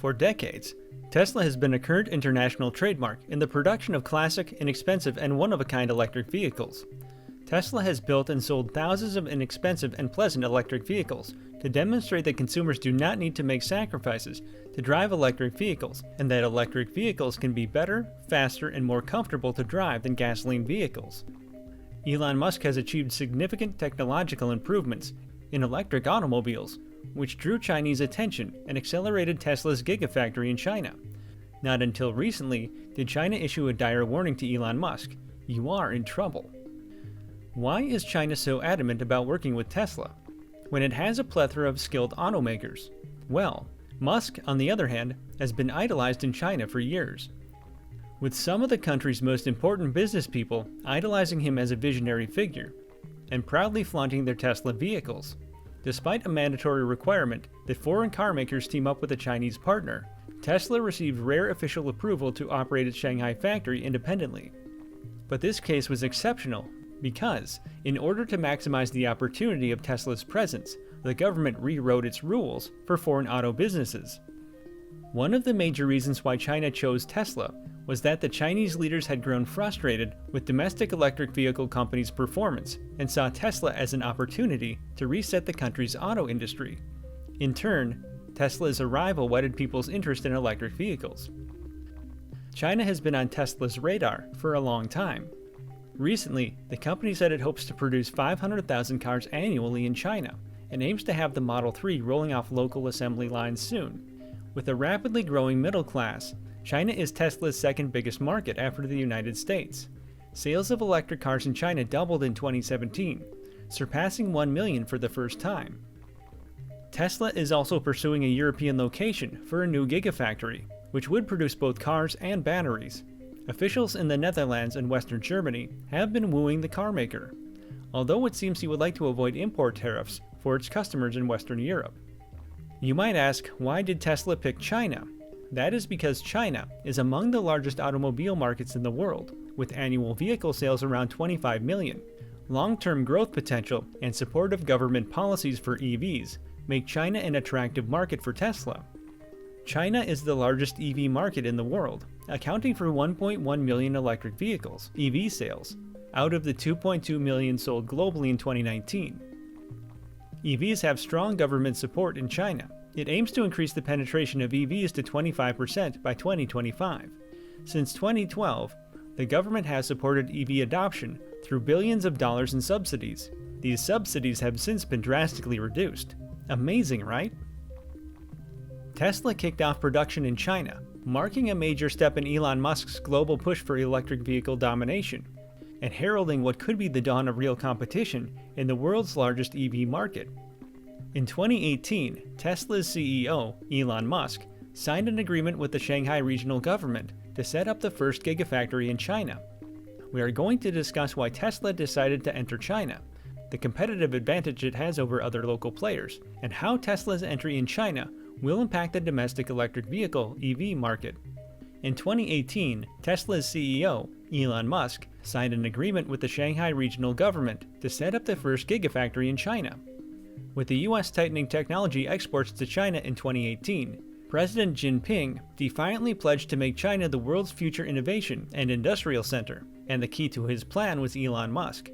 For decades, Tesla has been a current international trademark in the production of classic, inexpensive, and one-of-a-kind electric vehicles. Tesla has built and sold thousands of inexpensive and pleasant electric vehicles to demonstrate that consumers do not need to make sacrifices to drive electric vehicles, and that electric vehicles can be better, faster, and more comfortable to drive than gasoline vehicles. Elon Musk has achieved significant technological improvements in electric automobiles, which drew Chinese attention and accelerated Tesla's gigafactory in China. Not until recently did China issue a dire warning to Elon Musk: "You are in trouble." Why is China so adamant about working with Tesla when it has a plethora of skilled automakers? Well, Musk, on the other hand, has been idolized in China for years, with some of the country's most important business people idolizing him as a visionary figure and proudly flaunting their Tesla vehicles. Despite a mandatory requirement that foreign car makers team up with a Chinese partner, Tesla received rare official approval to operate its Shanghai factory independently. But this case was exceptional because, in order to maximize the opportunity of Tesla's presence, the government rewrote its rules for foreign auto businesses. One of the major reasons why China chose Tesla was that the Chinese leaders had grown frustrated with domestic electric vehicle companies' performance and saw Tesla as an opportunity to reset the country's auto industry. In turn, Tesla's arrival whetted people's interest in electric vehicles. China has been on Tesla's radar for a long time. Recently, the company said it hopes to produce 500,000 cars annually in China and aims to have the Model 3 rolling off local assembly lines soon. With a rapidly growing middle class, China is Tesla's second biggest market after the United States. Sales of electric cars in China doubled in 2017, surpassing 1 million for the first time. Tesla is also pursuing a European location for a new gigafactory, which would produce both cars and batteries. Officials in the Netherlands and Western Germany have been wooing the car maker, although it seems he would like to avoid import tariffs for its customers in Western Europe. You might ask, why did Tesla pick China? That is because China is among the largest automobile markets in the world, with annual vehicle sales around 25 million. Long-term growth potential and supportive government policies for EVs make China an attractive market for Tesla. China is the largest EV market in the world, accounting for 1.1 million electric vehicles, EV sales, out of the 2.2 million sold globally in 2019. EVs have strong government support in China. It aims to increase the penetration of EVs to 25% by 2025. Since 2012, the government has supported EV adoption through billions of dollars in subsidies. These subsidies have since been drastically reduced. Amazing, right? Tesla kicked off production in China, marking a major step in Elon Musk's global push for electric vehicle domination, and heralding what could be the dawn of real competition in the world's largest EV market. In 2018, Tesla's CEO, Elon Musk, signed an agreement with the Shanghai regional government to set up the first gigafactory in China. We are going to discuss why Tesla decided to enter China, the competitive advantage it has over other local players, and how Tesla's entry in China will impact the domestic electric vehicle (EV) market. In 2018, Tesla's CEO, Elon Musk, signed an agreement with the Shanghai regional government to set up the first gigafactory in China. With the US tightening technology exports to China in 2018, President Jinping defiantly pledged to make China the world's future innovation and industrial center, and the key to his plan was Elon Musk.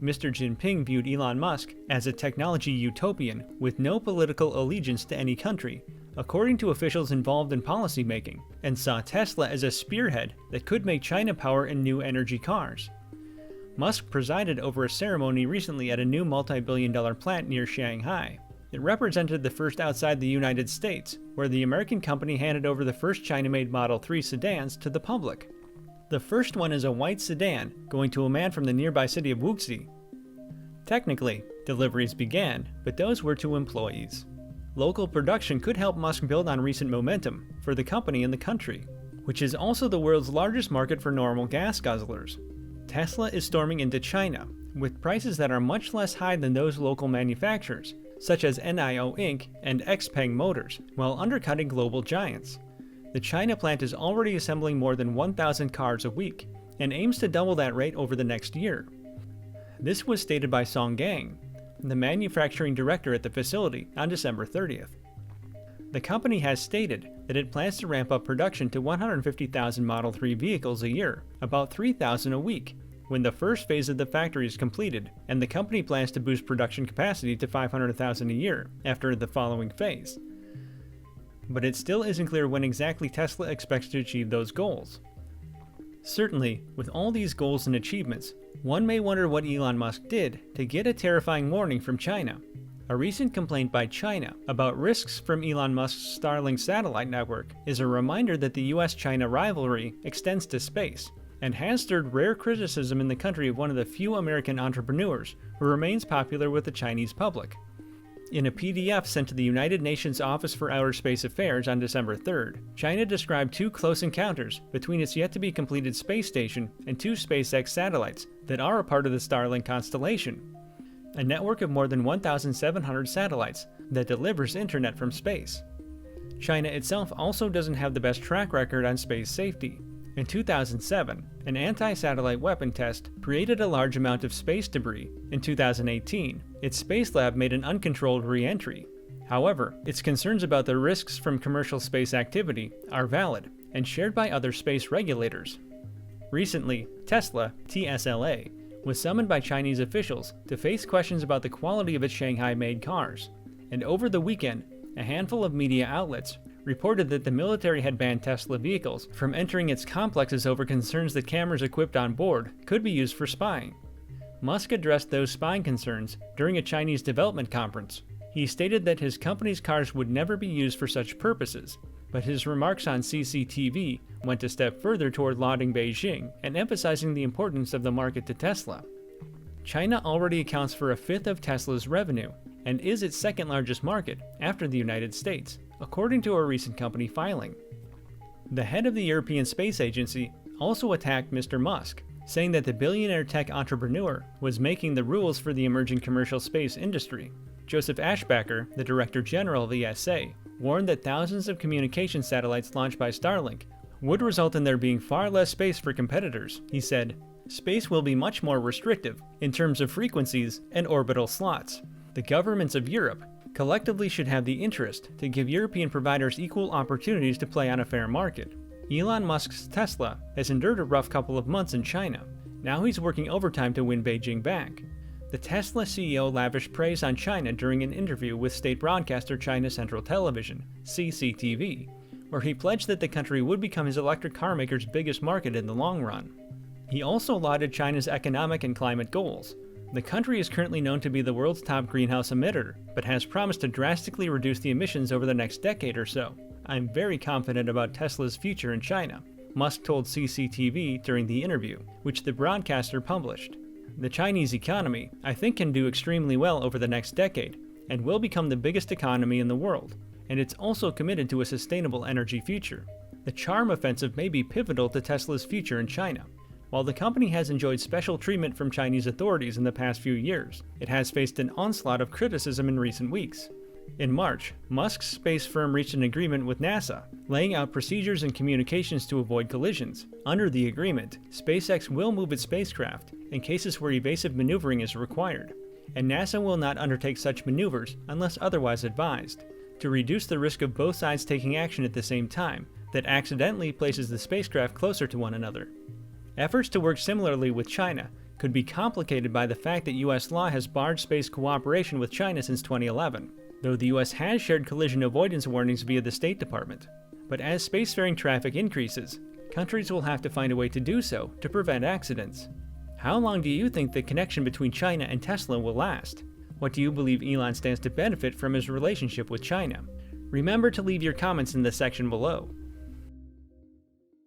Mr. Jinping viewed Elon Musk as a technology utopian with no political allegiance to any country, according to officials involved in policymaking, and saw Tesla as a spearhead that could make China power in new energy cars. Musk presided over a ceremony recently at a new multi-billion-dollar plant near Shanghai. It represented the first outside the United States, where the American company handed over the first China-made Model 3 sedans to the public. The first one is a white sedan going to a man from the nearby city of Wuxi. Technically, deliveries began, but those were to employees. Local production could help Musk build on recent momentum for the company in the country, which is also the world's largest market for normal gas guzzlers. Tesla is storming into China, with prices that are much less high than those local manufacturers, such as NIO Inc. and XPeng Motors, while undercutting global giants. The China plant is already assembling more than 1,000 cars a week, and aims to double that rate over the next year. This was stated by Song Gang, the manufacturing director at the facility, on December 30th. The company has stated that it plans to ramp up production to 150,000 Model 3 vehicles a year, about 3,000 a week, when the first phase of the factory is completed, and the company plans to boost production capacity to 500,000 a year after the following phase. But it still isn't clear when exactly Tesla expects to achieve those goals. Certainly, with all these goals and achievements, one may wonder what Elon Musk did to get a terrifying warning from China. A recent complaint by China about risks from Elon Musk's Starlink satellite network is a reminder that the US-China rivalry extends to space, and has stirred rare criticism in the country of one of the few American entrepreneurs who remains popular with the Chinese public. In a PDF sent to the United Nations Office for Outer Space Affairs on December 3rd, China described two close encounters between its yet-to-be-completed space station and two SpaceX satellites that are a part of the Starlink constellation, a network of more than 1,700 satellites that delivers internet from space. China itself also doesn't have the best track record on space safety. In 2007, an anti-satellite weapon test created a large amount of space debris. In 2018, its space lab made an uncontrolled re-entry. However, its concerns about the risks from commercial space activity are valid and shared by other space regulators. Recently, Tesla, TSLA, was summoned by Chinese officials to face questions about the quality of its Shanghai-made cars. And over the weekend, a handful of media outlets reported that the military had banned Tesla vehicles from entering its complexes over concerns that cameras equipped on board could be used for spying. Musk addressed those spying concerns during a Chinese development conference. He stated that his company's cars would never be used for such purposes, but his remarks on CCTV went a step further toward lauding Beijing and emphasizing the importance of the market to Tesla. China already accounts for a fifth of Tesla's revenue and is its second largest market after the United States, according to a recent company filing. The head of the European Space Agency also attacked Mr. Musk, saying that the billionaire tech entrepreneur was making the rules for the emerging commercial space industry. Joseph Ashbacker, the Director General of the ESA, warned that thousands of communication satellites launched by Starlink would result in there being far less space for competitors. He said, "Space will be much more restrictive in terms of frequencies and orbital slots. The governments of Europe collectively should have the interest to give European providers equal opportunities to play on a fair market." Elon Musk's Tesla has endured a rough couple of months in China. Now he's working overtime to win Beijing back. The Tesla CEO lavished praise on China during an interview with state broadcaster China Central Television, CCTV, where he pledged that the country would become his electric car maker's biggest market in the long run. He also lauded China's economic and climate goals. The country is currently known to be the world's top greenhouse emitter, but has promised to drastically reduce the emissions over the next decade or so. "I'm very confident about Tesla's future in China," Musk told CCTV during the interview, which the broadcaster published. "The Chinese economy, I think, can do extremely well over the next decade, and will become the biggest economy in the world, and it's also committed to a sustainable energy future. The charm offensive may be pivotal to Tesla's future in China. While the company has enjoyed special treatment from Chinese authorities in the past few years, it has faced an onslaught of criticism in recent weeks." In March, Musk's space firm reached an agreement with NASA, laying out procedures and communications to avoid collisions. Under the agreement, SpaceX will move its spacecraft in cases where evasive maneuvering is required, and NASA will not undertake such maneuvers unless otherwise advised, to reduce the risk of both sides taking action at the same time that accidentally places the spacecraft closer to one another. Efforts to work similarly with China could be complicated by the fact that US law has barred space cooperation with China since 2011, though the US has shared collision avoidance warnings via the State Department. But as spacefaring traffic increases, countries will have to find a way to do so to prevent accidents. How long do you think the connection between China and Tesla will last? What do you believe Elon stands to benefit from his relationship with China? Remember to leave your comments in the section below.